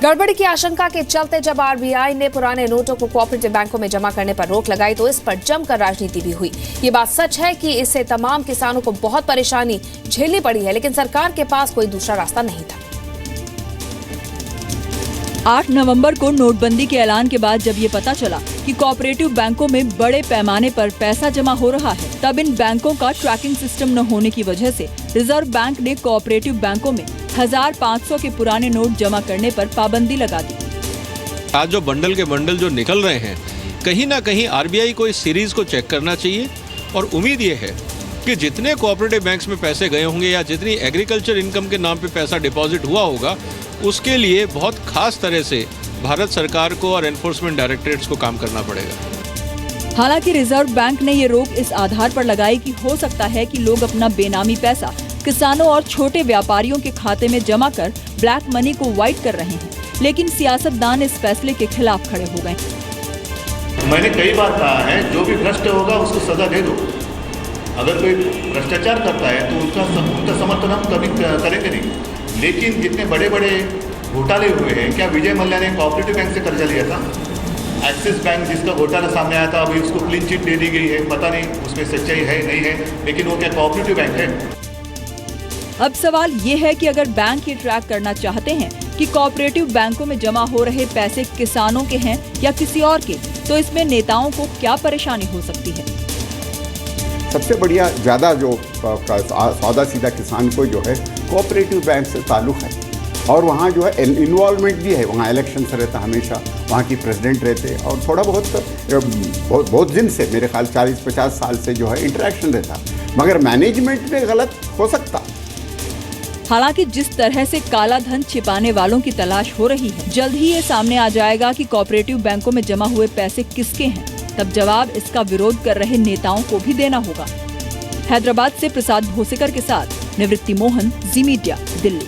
गड़बड़ी की आशंका के चलते जब आरबीआई ने पुराने नोटों को कोऑपरेटिव बैंकों में जमा करने पर रोक लगाई तो इस पर जमकर राजनीति भी हुई। ये बात सच है कि इससे तमाम किसानों को बहुत परेशानी झेलनी पड़ी है, लेकिन सरकार के पास कोई दूसरा रास्ता नहीं था। 8 नवंबर को नोटबंदी के ऐलान के बाद जब ये पता चला कि कोऑपरेटिव बैंकों में बड़े पैमाने पर पैसा जमा हो रहा है, तब इन बैंकों का ट्रैकिंग सिस्टम न होने की वजह से रिजर्व बैंक ने कोऑपरेटिव बैंकों में 1500 के पुराने नोट जमा करने पर पाबंदी लगा दी। आज जो बंडल के बंडल जो निकल रहे हैं, कहीं ना कहीं आरबीआई को इस सीरीज को चेक करना चाहिए और उम्मीद ये है कि जितने कोऑपरेटिव बैंक्स में पैसे गए होंगे या जितनी एग्रीकल्चर इनकम के नाम पे पैसा डिपॉजिट हुआ होगा, उसके लिए बहुत खास तरह से भारत सरकार को और एनफोर्समेंट डायरेक्टरेट्स को काम करना पड़ेगा। हालांकि रिजर्व बैंक ने ये रोक इस आधार पर लगाई कि हो सकता है कि लोग अपना बेनामी पैसा किसानों और छोटे व्यापारियों के खाते में जमा कर ब्लैक मनी को वाइट कर रहे हैं, लेकिन सियासतदान इस फैसले के खिलाफ खड़े हो गए। मैंने कई बार कहा है, जो भी भ्रष्ट होगा उसको सजा दे दो। अगर कोई भ्रष्टाचार करता है तो उनका समर्थन हम कभी करेंगे नहीं। लेकिन जितने बड़े बड़े घोटाले हुए हैं, क्या विजय मल्ल्या ने कोऑपरेटिव बैंक से कर्जा लिया था? एक्सिस बैंक जिसका घोटाला सामने आया था, अभी उसको क्लीन चिट दे दी गई है, पता नहीं उसमें सच्चाई है नहीं है, लेकिन वो क्या कोऑपरेटिव बैंक है? अब सवाल ये है कि अगर बैंक ये ट्रैक करना चाहते हैं कि कोऑपरेटिव बैंकों में जमा हो रहे पैसे किसानों के हैं या किसी और के, तो इसमें नेताओं को क्या परेशानी हो सकती है? सबसे बढ़िया ज़्यादा जो सौदा सीधा किसान को जो है कोऑपरेटिव बैंक से ताल्लुक़ है और वहाँ जो है इन्वॉल्वमेंट भी है। वहाँ इलेक्शन से रहता हमेशा, वहाँ की प्रेसिडेंट रहते और थोड़ा बहुत दिन से, मेरे ख्याल 40-50 साल से जो है इंटरेक्शन रहता, मगर मैनेजमेंट में गलत हो सकता। हालांकि जिस तरह से काला धन छिपाने वालों की तलाश हो रही है, जल्द ही ये सामने आ जाएगा कि कोऑपरेटिव बैंकों में जमा हुए पैसे किसके हैं। तब जवाब इसका विरोध कर रहे नेताओं को भी देना होगा। हैदराबाद से प्रसाद भोसेकर के साथ निवृत्ति मोहन, जी मीडिया, दिल्ली।